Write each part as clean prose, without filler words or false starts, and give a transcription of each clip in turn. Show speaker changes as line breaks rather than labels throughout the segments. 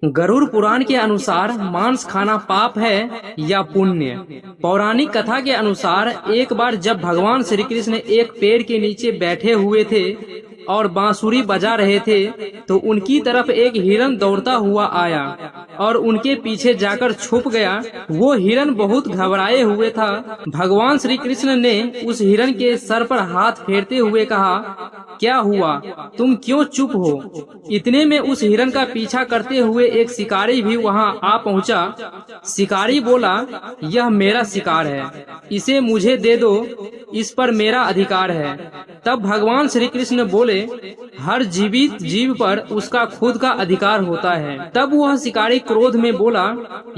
गरुड़ पुराण के अनुसार मांस खाना पाप है या पुण्य। पौराणिक कथा के अनुसार एक बार जब भगवान श्री कृष्ण एक पेड़ के नीचे बैठे हुए थे और बांसुरी बजा रहे थे तो उनकी तरफ एक हिरन दौड़ता हुआ आया और उनके पीछे जाकर छुप गया। वो हिरन बहुत घबराए हुए था। भगवान श्री कृष्ण ने उस हिरन के सर पर हाथ फेरते हुए कहा, क्या हुआ, तुम क्यों चुप हो? इतने में उस हिरन का पीछा करते हुए एक शिकारी भी वहां आ पहुंचा। शिकारी बोला, यह मेरा शिकार है, इसे मुझे दे दो, इस पर मेरा अधिकार है। तब भगवान श्री कृष्ण बोले, हर जीवित जीव पर उसका खुद का अधिकार होता है। तब वह शिकारी क्रोध में बोला,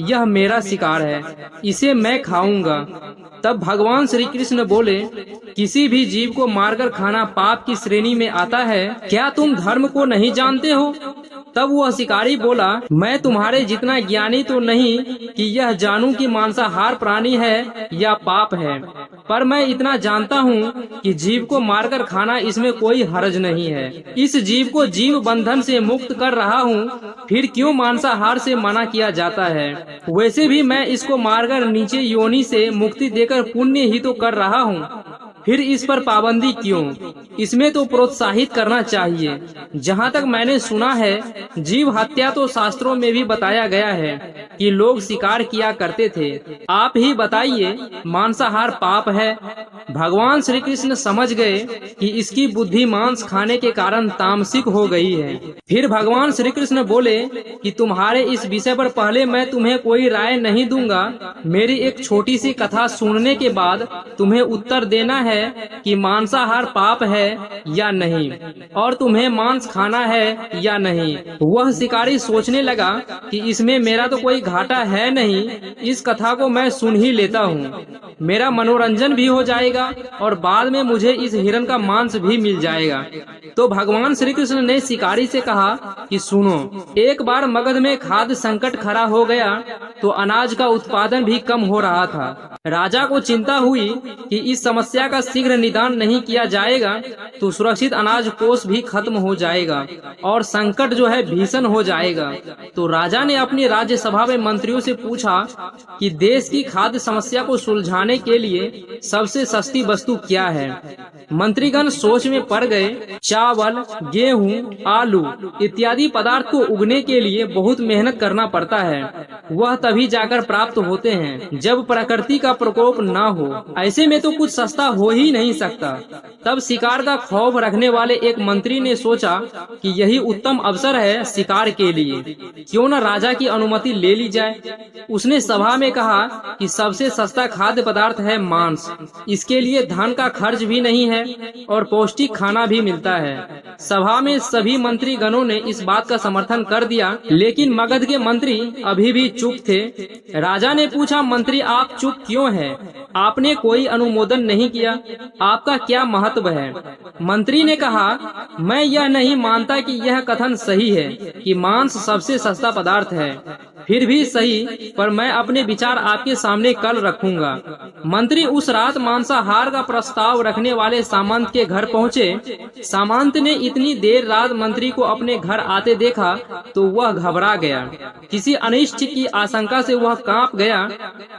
यह मेरा शिकार है, इसे मैं खाऊंगा। तब भगवान श्री कृष्ण बोले, किसी भी जीव को मारकर खाना पाप की श्रेणी में आता है, क्या तुम धर्म को नहीं जानते हो? तब वह शिकारी बोला, मैं तुम्हारे जितना ज्ञानी तो नहीं कि यह जानूं कि मांसाहार प्राणी है या पाप है, पर मैं इतना जानता हूँ कि जीव को मारकर खाना इसमें कोई हर्ज नहीं है। इस जीव को जीव बंधन से मुक्त कर रहा हूँ, फिर क्यों मांसाहार से मना किया जाता है? वैसे भी मैं इसको मारकर नीचे योनि से मुक्ति देकर पुण्य ही तो कर रहा हूँ, फिर इस पर पाबंदी क्यों? इसमें तो प्रोत्साहित करना चाहिए। जहाँ तक मैंने सुना है, जीव हत्या तो शास्त्रों में भी बताया गया है कि लोग शिकार किया करते थे। आप ही बताइए, मांसाहार पाप है? भगवान श्री कृष्ण समझ गए कि इसकी बुद्धि मांस खाने के कारण तामसिक हो गई है। फिर भगवान श्री कृष्ण बोले कि तुम्हारे इस विषय पर पहले मैं तुम्हें कोई राय नहीं दूंगा। मेरी एक छोटी सी कथा सुनने के बाद तुम्हें उत्तर देना है कि मांसाहार पाप है या नहीं, और तुम्हें मांस खाना है या नहीं। वह शिकारी सोचने लगा कि इसमें मेरा तो कोई घाटा है नहीं, इस कथा को मैं सुन ही लेता हूँ, मेरा मनोरंजन भी हो जाएगा और बाद में मुझे इस हिरन का मांस भी मिल जाएगा। तो भगवान श्री कृष्ण ने शिकारी से कहा कि सुनो, एक बार मगध में खाद्य संकट खड़ा हो गया तो अनाज का उत्पादन भी कम हो रहा था। राजा को चिंता हुई कि इस समस्या का शीघ्र निदान नहीं किया जाएगा तो सुरक्षित अनाज कोष भी खत्म हो जाएगा और संकट जो है भीषण हो जाएगा। तो राजा ने अपनी राज्यसभा में मंत्रियों से पूछा कि देश की खाद्य समस्या को सुलझाने के लिए सबसे सस्ती वस्तु क्या है? मंत्रीगण सोच में पड़ गए। चावल, गेहूं, आलू इत्यादि पदार्थ को उगने के लिए बहुत मेहनत करना पड़ता है, वह तभी जाकर प्राप्त होते हैं जब प्रकृति का प्रकोप न हो। ऐसे में तो कुछ सस्ता हो ही नहीं सकता। तब शिकार का खौफ रखने वाले एक मंत्री ने सोचा कि यही उत्तम अवसर है शिकार के लिए, क्यों न राजा की अनुमति ले ली जाए। उसने सभा में कहा कि सबसे सस्ता खाद्य पदार्थ है मांस, इसके लिए धन का खर्च भी नहीं है और पौष्टिक खाना भी मिलता है। सभा में सभी मंत्री गणों ने इस बात का समर्थन कर दिया, लेकिन मगध के मंत्री अभी भी चुप थे। राजा ने पूछा, मंत्री आप चुप क्यों हैं? आपने कोई अनुमोदन नहीं किया, आपका क्या महत्व है? मंत्री ने कहा, मैं यह नहीं मानता कि यह कथन सही है कि मांस सबसे सस्ता पदार्थ है, फिर भी सही, पर मैं अपने विचार आपके सामने कल रखूंगा। मंत्री उस रात मांसाहार का प्रस्ताव रखने वाले सामंत के घर पहुंचे। सामंत ने इतनी देर रात मंत्री को अपने घर आते देखा तो वह घबरा गया। किसी अनिष्ट की आशंका से वह कांप गया।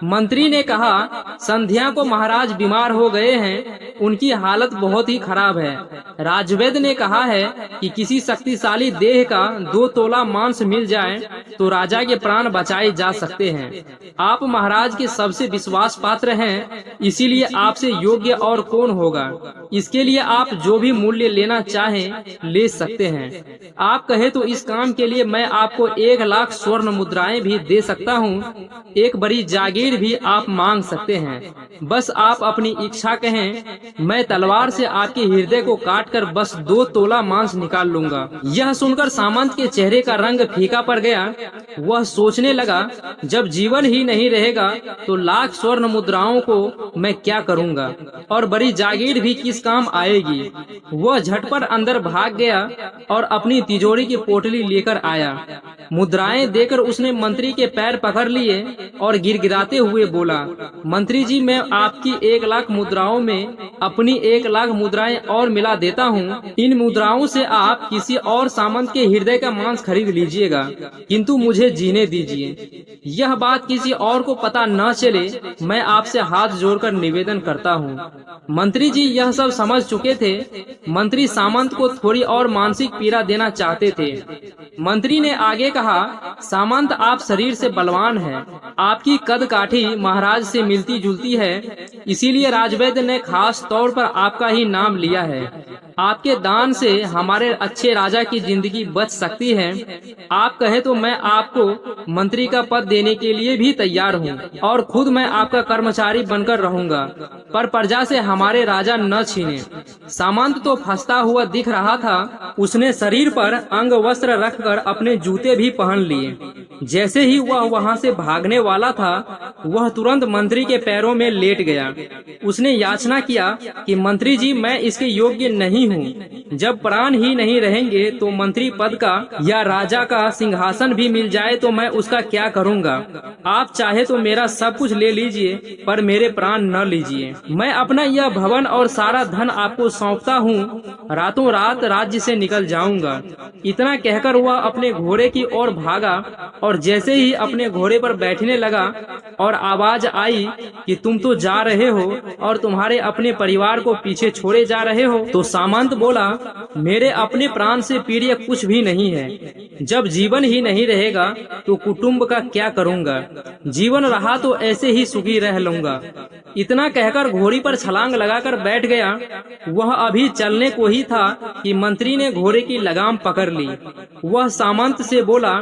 मंत्री ने कहा, संध्या को महाराज बीमार हो गए हैं, उनकी हालत बहुत ही खराब है। राजवैद्य ने कहा है कि किसी शक्तिशाली देह का 2 तोला मांस मिल जाए तो राजा के प्राण बचाए जा सकते हैं। आप महाराज के सबसे विश्वास पात्र हैं, इसीलिए आपसे योग्य और कौन होगा। इसके लिए आप जो भी मूल्य लेना चाहें ले सकते हैं। आप कहे तो इस काम के लिए मैं आपको 1 लाख स्वर्ण मुद्राएं भी दे सकता हूँ, एक बड़ी जागीर भी आप मांग सकते हैं। बस आप अपनी इच्छा कहें, मैं तलवार से आपके हृदय को काटकर बस 2 तोला मांस निकाल लूंगा। यह सुनकर सामंत के चेहरे का रंग फीका पड़ गया। वह सोचने लगा, जब जीवन ही नहीं रहेगा तो लाख स्वर्ण मुद्राओं को मैं क्या करूंगा और बड़ी जागीर भी किस काम आएगी। वह झटपट अंदर भाग गया और अपनी तिजोरी की पोटली लेकर आया। मुद्राएं देकर उसने मंत्री के पैर पकड़ लिए और गिड़गिड़ाते हुए बोला, मंत्री जी, मैं आपकी 1 लाख मुद्राओं में अपनी 1 लाख मुद्राएं और मिला देता हूँ। इन मुद्राओं से आप किसी और सामंत के हृदय का मांस खरीद लीजिएगा, किंतु मुझे जीने दीजिए। यह बात किसी और को पता न चले, मैं आपसे हाथ जोड़कर निवेदन करता हूँ। मंत्री जी यह सब समझ चुके थे। मंत्री सामंत को थोड़ी और मानसिक पीड़ा देना चाहते थे। मंत्री ने आगे कहा, सामंत, आप शरीर से बलवान हैं, आपकी कद काठी महाराज से मिलती जुलती है, इसीलिए राजवैद्य ने खास तौर पर आपका ही नाम लिया है। आपके दान से हमारे अच्छे राजा की जिंदगी बच सकती है। आप कहे तो मैं आपको मंत्री का पद देने के लिए भी तैयार हूँ और खुद मैं आपका कर्मचारी बनकर रहूंगा, पर प्रजा से हमारे राजा न छीने। सामंत तो फंसता हुआ दिख रहा था। उसने शरीर पर अंग वस्त्र रखकर अपने जूते भी पहन लिए। जैसे ही वह वहां से भागने वाला था, वह तुरंत मंत्री के पैरों में लेट गया। उसने याचना किया कि मंत्री जी, मैं इसके योग्य नहीं हूँ। जब प्राण ही नहीं रहेंगे तो मंत्री पद का या राजा का सिंहासन भी मिल जाए तो मैं उसका क्या करूँगा। आप चाहे तो मेरा सब कुछ ले लीजिए, पर मेरे प्राण न लीजिए। मैं अपना यह भवन और सारा धन आपको सौंपता हूँ। रातों रात राज्य से निकल जाऊंगा। इतना कहकर वह अपने घोड़े की ओर भागा और जैसे ही अपने घोड़े पर बैठने लगा और आवाज आई कि तुम तो जा रहे हो और तुम्हारे अपने परिवार को पीछे छोड़े जा रहे हो, तो सामंत बोला, मेरे अपने प्राण से प्रिय कुछ भी नहीं है। जब जीवन ही नहीं रहेगा तो कुटुंब का क्या करूंगा। जीवन रहा तो ऐसे ही सुखी रह लूंगा। इतना कहकर घोड़ी पर छलांग लगाकर बैठ गया। वह अभी चलने को ही था कि मंत्री ने घोड़े की लगाम पकड़ ली। वह सामंत से बोला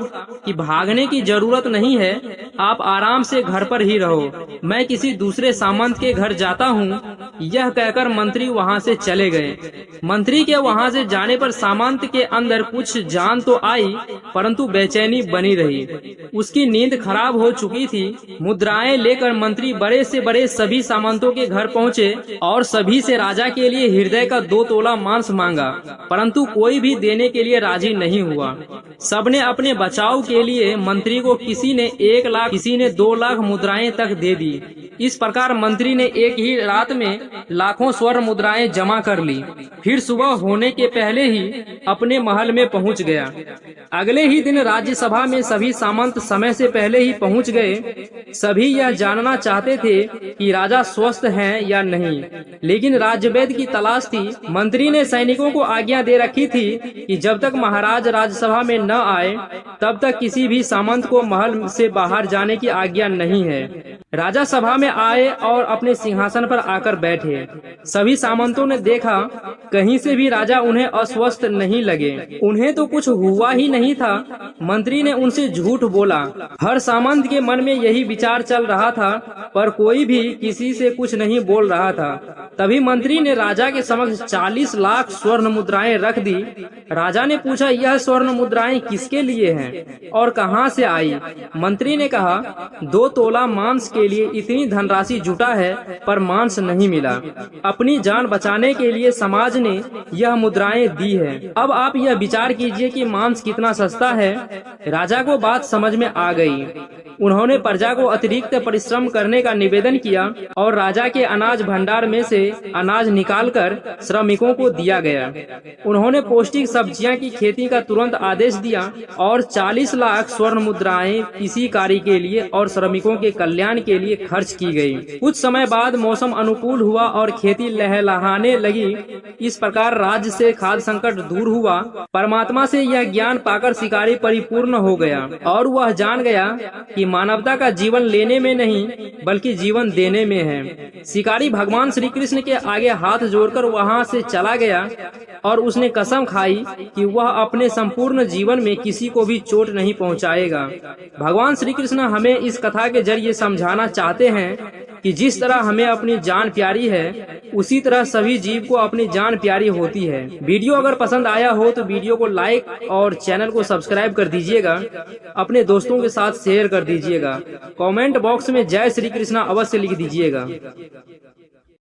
कि भागने की जरूरत नहीं है, आप आराम से घर पर ही रहो, मैं किसी दूसरे सामंत के घर जाता हूँ। यह कहकर मंत्री वहाँ से चले गए। मंत्री के वहाँ से जाने पर सामंत के अंदर कुछ जान तो आई, परंतु बेचैनी बनी रही। उसकी नींद खराब हो चुकी थी। मुद्राएं लेकर मंत्री बड़े से बड़े सभी सामंतों के घर पहुँचे और सभी से राजा के लिए हृदय का 2 तोला मांस मांगा, परंतु कोई भी देने के लिए राजी नहीं हुआ। सबने अपने बचाव के लिए मंत्री को किसी ने 1 लाख, किसी ने 2 लाख मुद्राएं तक दे दी। इस प्रकार मंत्री ने एक ही रात में लाखों स्वर्ण मुद्राएं जमा कर ली। फिर सुबह होने के पहले ही अपने महल में पहुंच गया। अगले ही दिन राज्यसभा में सभी सामंत समय से पहले ही पहुंच गए। सभी यह जानना चाहते थे कि राजा स्वस्थ हैं या नहीं, लेकिन राज्यवेद्य की तलाश थी। मंत्री ने सैनिकों को आज्ञा दे रखी थी कि जब तक महाराज राज्यसभा में न आए तब तक किसी भी सामंत को महल से बाहर जाने की आज्ञा नहीं है। राजा सभा में आए और अपने सिंहासन पर आकर बैठे। सभी सामंतों ने देखा, कहीं से भी राजा उन्हें अस्वस्थ नहीं लगे। उन्हें तो कुछ हुआ ही नहीं था। मंत्री ने उनसे झूठ बोला। हर सामंत के मन में यही विचार चल रहा था, पर कोई भी किसी से कुछ नहीं बोल रहा था। तभी मंत्री ने राजा के समक्ष 40 लाख स्वर्ण मुद्राएं रख दी। राजा ने पूछा, यह स्वर्ण मुद्राएं किसके लिए हैं और कहां से आई? मंत्री ने कहा, 2 तोला मांस के लिए इतनी धनराशि जुटा है, पर मांस नहीं मिला। अपनी जान बचाने के लिए समाज ने यह मुद्राएं दी है। अब आप यह विचार कीजिए कि मांस कितना सस्ता है। राजा को बात समझ में आ गई। उन्होंने प्रजा को अतिरिक्त परिश्रम करने का निवेदन किया और राजा के अनाज भंडार में से अनाज निकालकर श्रमिकों को दिया गया। उन्होंने पौष्टिक सब्जियां की खेती का तुरंत आदेश दिया और 40 लाख स्वर्ण मुद्राएं इसी कार्य के लिए और श्रमिकों के कल्याण के लिए खर्च की गई। कुछ समय बाद मौसम अनुकूल हुआ और खेती लहलहाने लगी। इस प्रकार राज्य से खाद्य संकट दूर हुआ। परमात्मा से यह ज्ञान पाकर शिकारी परिपूर्ण हो गया और वह जान गया कि मानवता का जीवन लेने में नहीं बल्कि जीवन देने में है। शिकारी भगवान श्री कृष्ण के आगे हाथ जोड़कर वहां से चला गया और उसने कसम खाई कि वह अपने संपूर्ण जीवन में किसी को भी चोट नहीं पहुंचाएगा। भगवान श्री कृष्ण हमें इस कथा के जरिए समझाना चाहते हैं कि जिस तरह हमें अपनी जान प्यारी है उसी तरह सभी जीव को अपनी जान प्यारी होती है। वीडियो अगर पसंद आया हो तो वीडियो को लाइक और चैनल को सब्सक्राइब कर दीजिएगा, अपने दोस्तों के साथ शेयर कर दीजिएगा। कमेंट बॉक्स में जय श्री कृष्णा अवश्य लिख दीजिएगा।